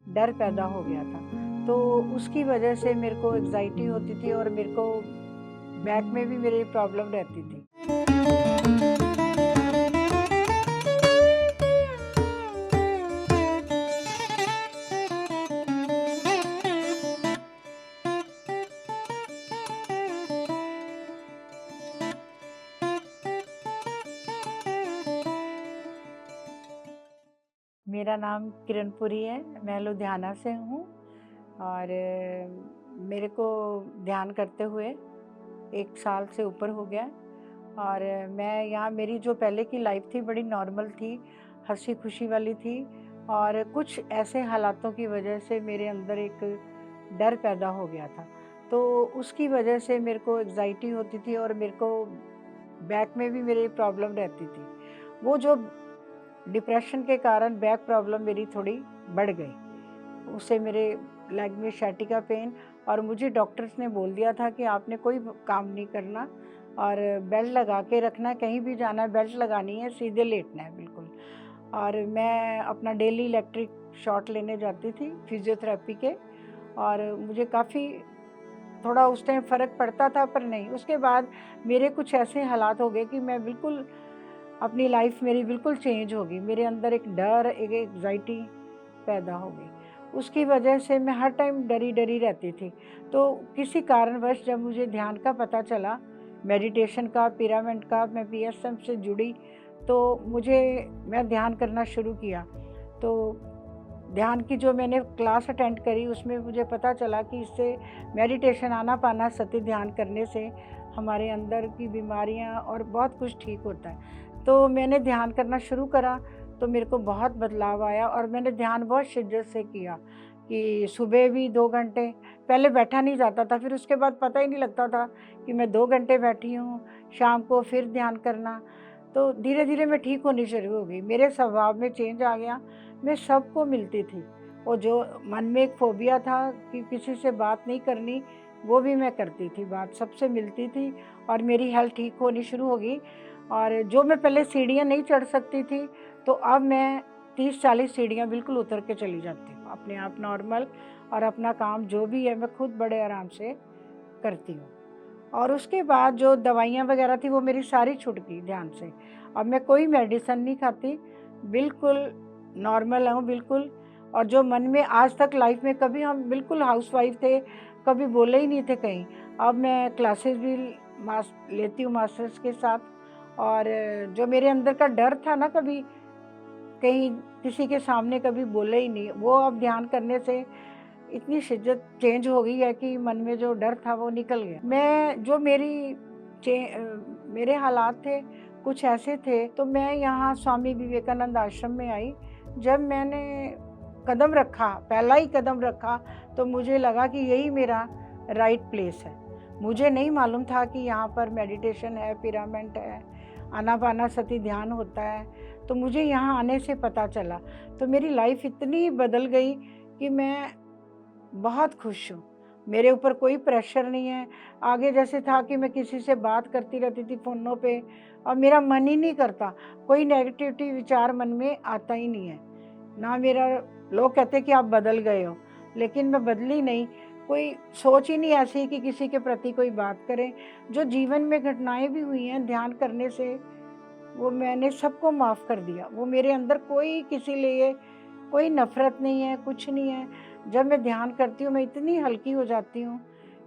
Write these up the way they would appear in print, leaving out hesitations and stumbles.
डर पैदा हो गया था। तो उसकी वजह से मेरे को एंग्ज़ायटी होती थी और मेरे को बैक में भी मेरी प्रॉब्लम रहती थी। मेरा नाम किरणपुरी है, मैं लुधियाना से हूँ और मेरे को ध्यान करते हुए 1 साल से ऊपर हो गया और मैं यहाँ मेरी जो पहले की लाइफ थी बड़ी नॉर्मल थी, हँसी-खुशी वाली थी और कुछ ऐसे हालातों की वजह से मेरे अंदर एक डर पैदा हो गया था। तो उसकी वजह से मेरे को एंग्ज़ायटी होती थी और मेरे को बैक में भी मेरी प्रॉब्लम रहती थी। वो जो डिप्रेशन के कारण बैक प्रॉब्लम मेरी थोड़ी बढ़ गई। उससे मेरे लेग में sciatica पेन और मुझे डॉक्टर्स ने बोल दिया था कि आपने कोई काम नहीं करना और बेल्ट लगा के रखना है, कहीं भी जाना है बेल्ट लगानी है, सीधे लेटना है बिल्कुल। और मैं अपना डेली इलेक्ट्रिक शॉट लेने जाती थी फिजियोथेरेपी के और मुझे काफ़ी थोड़ा उस टाइम फ़र्क पड़ता था पर नहीं। उसके बाद मेरे कुछ ऐसे हालात हो गए कि मैं बिल्कुल अपनी लाइफ मेरी बिल्कुल चेंज हो गई। मेरे अंदर एक डर, एक एंग्ज़ायटी पैदा हो गई। उसकी वजह से मैं हर टाइम डरी-डरी रहती थी। तो किसी कारणवश जब मुझे ध्यान का पता चला, मेडिटेशन का, पिरामिड का, मैं पीएसएम से जुड़ी, तो मैं ध्यान करना शुरू किया। तो ध्यान की जो मैंने क्लास अटेंड करी उसमें मुझे पता चला कि इससे मेडिटेशन आनापानासति ध्यान करने से हमारे अंदर की बीमारियां और बहुत कुछ ठीक होता है। तो मैंने ध्यान करना शुरू करा तो मेरे को बहुत बदलाव आया और मैंने ध्यान बहुत शिद्दत से किया कि सुबह भी 2 घंटे पहले बैठा नहीं जाता था, फिर उसके बाद पता ही नहीं लगता था कि मैं 2 घंटे बैठी हूँ, शाम को फिर ध्यान करना। तो धीरे-धीरे मैं ठीक होनी शुरू हो गई, मेरे स्वभाव में चेंज आ गया, मैं सबको मिलती थी और जो मन में एक फ़ोबिया था कि किसी से बात नहीं करनी, वो भी मैं करती थी बात, सबसे मिलती थी और मेरी हेल्थ ठीक होनी शुरू हो गई। और जो मैं पहले सीढ़ियाँ नहीं चढ़ सकती थी, तो अब मैं 30-40 सीढ़ियाँ बिल्कुल उतर के चली जाती हूँ, अपने आप नॉर्मल और अपना काम जो भी है मैं खुद बड़े आराम से करती हूँ। और उसके बाद जो दवाइयाँ वग़ैरह थी वो मेरी सारी छूट गई ध्यान से। अब मैं कोई मेडिसिन नहीं खाती, बिल्कुल नॉर्मल हूँ बिल्कुल। और जो मन में आज तक लाइफ़ में कभी हम बिल्कुल हाउसवाइफ़ थे, कभी बोले ही नहीं थे कहीं। अब मैं क्लासेस भी लेती हूँ मास्टर्स के साथ और जो मेरे अंदर का डर था ना कभी कहीं किसी के सामने कभी बोले ही नहीं, वो अब ध्यान करने से इतनी शिद्दत चेंज हो गई है कि मन में जो डर था वो निकल गया। मैं जो मेरे हालात थे कुछ ऐसे थे, तो मैं यहाँ स्वामी विवेकानंद आश्रम में आई। जब मैंने कदम रखा, पहला ही कदम रखा, तो मुझे लगा कि यही मेरा राइट प्लेस है। मुझे नहीं मालूम था कि यहाँ पर मेडिटेशन है, पिरामिड है, आनापानासति ध्यान होता है, तो मुझे यहाँ आने से पता चला। तो मेरी लाइफ़ इतनी बदल गई कि मैं बहुत खुश हूँ। मेरे ऊपर कोई प्रेशर नहीं है। आगे जैसे था कि मैं किसी से बात करती रहती थी फ़ोनों पे और मेरा मन ही नहीं करता, कोई नेगेटिविटी विचार मन में आता ही नहीं है। ना मेरा लोग कहते हैं कि आप बदल गए हो, लेकिन मैं बदली नहीं। कोई सोच ही नहीं ऐसी कि किसी के प्रति कोई बात करे। जो जीवन में घटनाएँ भी हुई हैं ध्यान करने से, वो मैंने सबको माफ़ कर दिया। वो मेरे अंदर कोई किसी लिए कोई नफ़रत नहीं है, कुछ नहीं है। जब मैं ध्यान करती हूँ, मैं इतनी हल्की हो जाती हूँ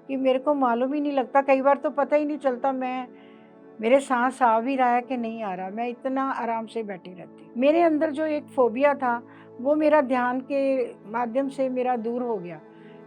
कि मेरे को मालूम ही नहीं लगता। कई बार तो पता ही नहीं चलता मेरे साँस आ भी रहा है कि नहीं आ रहा। मैं इतना आराम से बैठी रहती हूँ। मेरे अंदर जो एक फ़ोबिया था, वो मेरा ध्यान के माध्यम से मेरा दूर हो गया।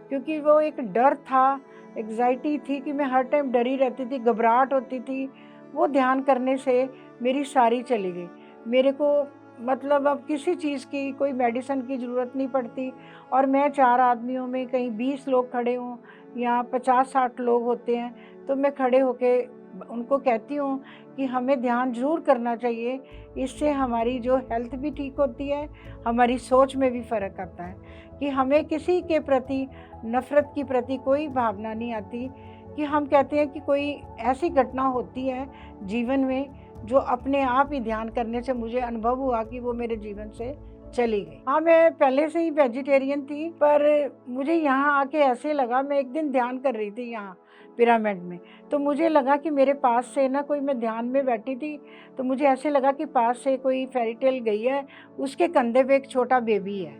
क्योंकि वो एक डर था, एंग्ज़ायटी थी कि मैं हर टाइम डरी रहती थी, घबराहट होती थी। वो ध्यान करने से मेरी सारी चली गई। मेरे को मतलब अब किसी चीज़ की कोई मेडिसिन की ज़रूरत नहीं पड़ती और मैं 4 आदमियों में कहीं 20 लोग खड़े हों या 50-60 लोग होते हैं, तो मैं खड़े होके उनको कहती हूँ कि हमें ध्यान ज़रूर करना चाहिए। इससे हमारी जो हेल्थ भी ठीक होती है, हमारी सोच में भी फ़र्क आता है कि हमें किसी के प्रति नफ़रत की प्रति कोई भावना नहीं आती। कि हम कहते हैं कि कोई ऐसी घटना होती है जीवन में जो अपने आप ही ध्यान करने से मुझे अनुभव हुआ कि वो मेरे जीवन से चली गई। हाँ, मैं पहले से ही वेजिटेरियन थी, पर मुझे यहाँ आके ऐसे लगा, मैं एक दिन ध्यान कर रही थी यहाँ पिरामिड में, तो मुझे लगा कि मेरे पास से ना कोई, मैं ध्यान में बैठी थी तो मुझे ऐसे लगा कि पास से कोई फेरी टेल गई है, उसके कंधे पे एक छोटा बेबी है।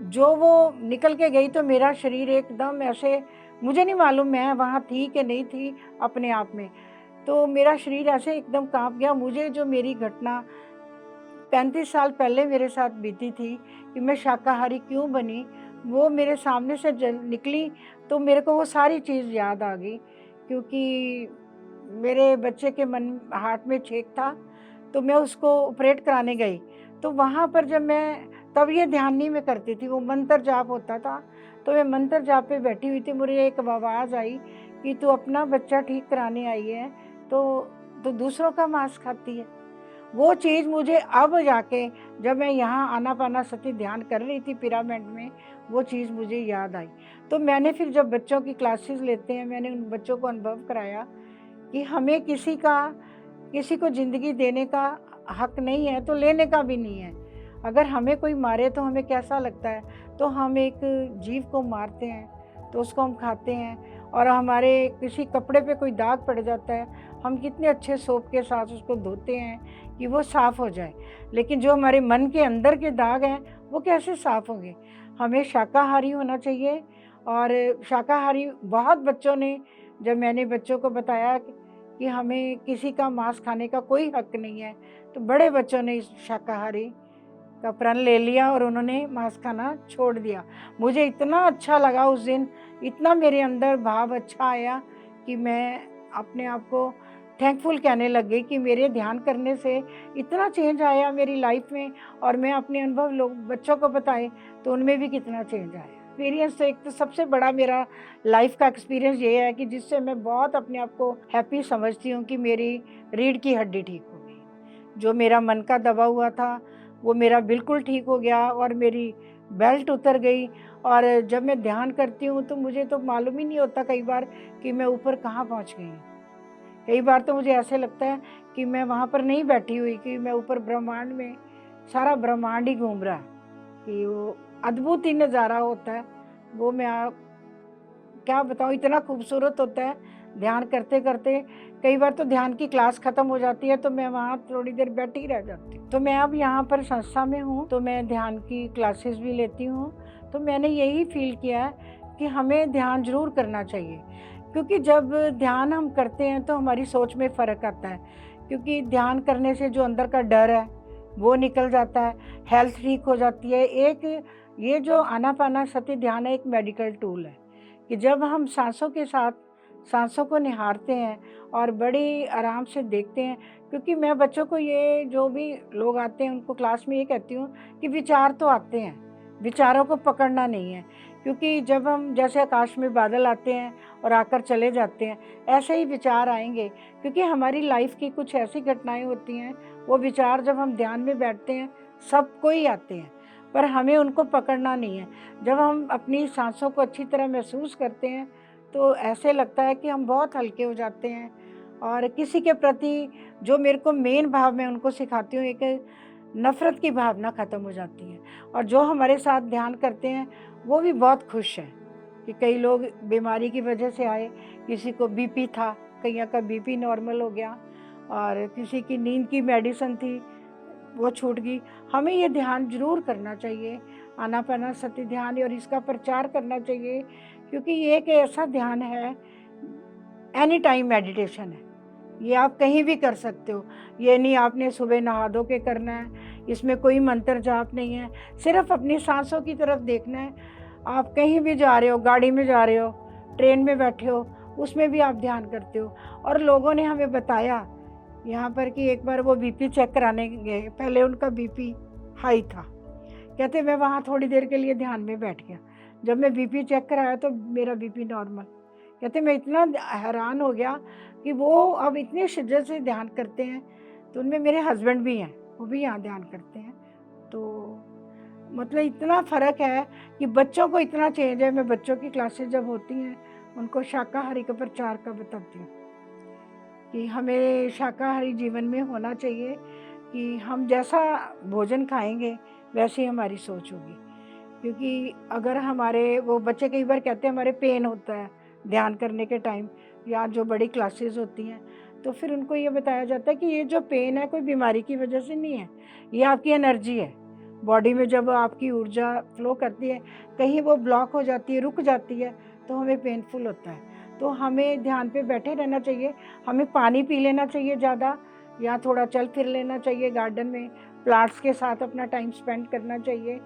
जो वो निकल के गई तो मेरा शरीर एकदम ऐसे, मुझे नहीं मालूम मैं वहाँ थी कि नहीं थी अपने आप में, तो मेरा शरीर ऐसे एकदम कांप गया। मुझे जो मेरी घटना 35 साल पहले मेरे साथ बीती थी कि मैं शाकाहारी क्यों बनी, वो मेरे सामने से जल निकली, तो मेरे को वो सारी चीज़ याद आ गई। क्योंकि मेरे बच्चे के मन हार्ट में छेद था, तो मैं उसको ऑपरेट कराने गई, तो वहाँ पर जब मैं, तब ये ध्यान नहीं मैं करती थी, वो मंत्र जाप होता था, तो मैं मंत्र जाप पे बैठी हुई थी, मुझे एक आवाज़ आई कि तू अपना बच्चा ठीक कराने आई है तो दूसरों का मांस खाती है। वो चीज़ मुझे अब जाके, जब मैं यहाँ आनापानासती ध्यान कर रही थी पिरामिड में, वो चीज़ मुझे याद आई। तो मैंने फिर जब बच्चों की क्लासेस लेते हैं, मैंने उन बच्चों को अनुभव कराया कि हमें किसी को ज़िंदगी देने का हक नहीं है, तो लेने का भी नहीं है। अगर हमें कोई मारे तो हमें कैसा लगता है, तो हम एक जीव को मारते हैं तो उसको हम खाते हैं, और हमारे किसी कपड़े पे कोई दाग पड़ जाता है, हम कितने अच्छे सोप के साथ उसको धोते हैं कि वो साफ़ हो जाए, लेकिन जो हमारे मन के अंदर के दाग हैं वो कैसे साफ़ होंगे। हमें शाकाहारी होना चाहिए। और शाकाहारी बहुत बच्चों ने, जब मैंने बच्चों को बताया कि हमें किसी का मांस खाने का कोई हक नहीं है, तो बड़े बच्चों ने इस शाकाहारी का प्रण ले लिया और उन्होंने मांस खाना छोड़ दिया। मुझे इतना अच्छा लगा उस दिन, इतना मेरे अंदर भाव अच्छा आया कि मैं अपने आप को थैंकफुल कहने लग गई कि मेरे ध्यान करने से इतना चेंज आया मेरी लाइफ में, और मैं अपने अनुभव लोग बच्चों को बताए तो उनमें भी कितना चेंज आया। एक्सपीरियंस तो, एक तो सबसे बड़ा मेरा लाइफ का एक्सपीरियंस ये है कि जिससे मैं बहुत अपने आप को हैप्पी समझती हूँ कि मेरी रीढ़ की हड्डी ठीक हो गई। जो मेरा मन का दबा हुआ था वो मेरा बिल्कुल ठीक हो गया, और मेरी बेल्ट उतर गई। और जब मैं ध्यान करती हूँ तो मुझे तो मालूम ही नहीं होता कई बार कि मैं ऊपर कहाँ पहुँच गई हूँ। कई बार तो मुझे ऐसे लगता है कि मैं वहाँ पर नहीं बैठी हुई, कि मैं ऊपर ब्रह्मांड में, सारा ब्रह्मांड ही घूम रहा है, कि वो अद्भुत ही नज़ारा होता है। वो मैं क्या बताऊँ, इतना खूबसूरत होता है ध्यान करते करते। कई बार तो ध्यान की क्लास ख़त्म हो जाती है तो मैं वहाँ थोड़ी देर बैठी रह जाती हूँ। तो मैं अब यहाँ पर संस्था में हूँ, तो मैं ध्यान की क्लासेस भी लेती हूँ। तो मैंने यही फील किया है कि हमें ध्यान ज़रूर करना चाहिए, क्योंकि जब ध्यान हम करते हैं तो हमारी सोच में फ़र्क आता है। क्योंकि ध्यान करने से जो अंदर का डर है वो निकल जाता है, हेल्थ ठीक हो जाती है। एक ये जो आनापानासती ध्यान है, एक मेडिकल टूल है कि जब हम सांसों के साथ सांसों को निहारते हैं और बड़ी आराम से देखते हैं। क्योंकि मैं बच्चों को, ये जो भी लोग आते हैं उनको क्लास में ये कहती हूँ कि विचार तो आते हैं, विचारों को पकड़ना नहीं है। क्योंकि जब हम, जैसे आकाश में बादल आते हैं और आकर चले जाते हैं, ऐसे ही विचार आएंगे। क्योंकि हमारी लाइफ की कुछ ऐसी घटनाएं होती हैं, वो विचार जब हम ध्यान में बैठते हैं सबको ही आते हैं, पर हमें उनको पकड़ना नहीं है। जब हम अपनी सांसों को अच्छी तरह महसूस करते हैं तो ऐसे लगता है कि हम बहुत हल्के हो जाते हैं। और किसी के प्रति जो मेरे को मेन भाव मैं उनको सिखाती हूँ, एक नफ़रत की भावना ख़त्म हो जाती है। और जो हमारे साथ ध्यान करते हैं वो भी बहुत खुश हैं। कि कई लोग बीमारी की वजह से आए, किसी को बीपी था, कईयों का बीपी नॉर्मल हो गया, और किसी की नींद की मेडिसिन थी वो छूट गई। हमें ये ध्यान ज़रूर करना चाहिए, आनापानासती ध्यान, और इसका प्रचार करना चाहिए। क्योंकि ये एक ऐसा ध्यान है, एनी टाइम मेडिटेशन है, ये आप कहीं भी कर सकते हो। ये नहीं आपने सुबह नहा धो के करना है, इसमें कोई मंत्र जाप नहीं है, सिर्फ अपनी सांसों की तरफ देखना है। आप कहीं भी जा रहे हो, गाड़ी में जा रहे हो, ट्रेन में बैठे हो, उसमें भी आप ध्यान करते हो। और लोगों ने हमें बताया यहाँ पर कि एक बार वो बीपी चेक कराने गए, पहले उनका बीपी हाई था, कहते मैं वहाँ थोड़ी देर के लिए ध्यान में बैठ गया, जब मैं बीपी चेक कराया तो मेरा बीपी नॉर्मल। कहते मैं इतना हैरान हो गया कि वो अब इतनी शिद्दत से ध्यान करते हैं। तो उनमें मेरे हस्बैंड भी हैं, वो भी यहाँ ध्यान करते हैं। तो मतलब इतना फ़र्क है कि बच्चों को इतना चेंज है। मैं बच्चों की क्लासेस जब होती हैं उनको शाकाहारी का प्रचार का बताती हूँ कि हमें शाकाहारी जीवन में होना चाहिए, कि हम जैसा भोजन खाएंगे वैसी हमारी सोच होगी। क्योंकि अगर हमारे वो बच्चे कई बार कहते हैं हमारे पेन होता है ध्यान करने के टाइम, या जो बड़ी क्लासेस होती हैं, तो फिर उनको ये बताया जाता है कि ये जो पेन है कोई बीमारी की वजह से नहीं है, ये आपकी एनर्जी है। बॉडी में जब आपकी ऊर्जा फ्लो करती है, कहीं वो ब्लॉक हो जाती है, रुक जाती है, तो हमें पेनफुल होता है। तो हमें ध्यान पे बैठे रहना चाहिए, हमें पानी पी लेना चाहिए ज़्यादा, या थोड़ा चल फिर लेना चाहिए गार्डन में, प्लांट्स के साथ अपना टाइम स्पेंड करना चाहिए।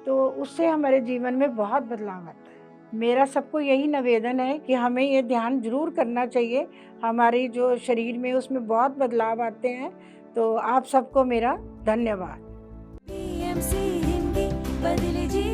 तो उससे हमारे जीवन में बहुत बदलाव आता है। मेरा सबको यही निवेदन है कि हमें ये ध्यान ज़रूर करना चाहिए। हमारी जो शरीर में उसमें बहुत बदलाव आते हैं। तो आप सबको मेरा धन्यवाद। PMC हिंदी बदले जी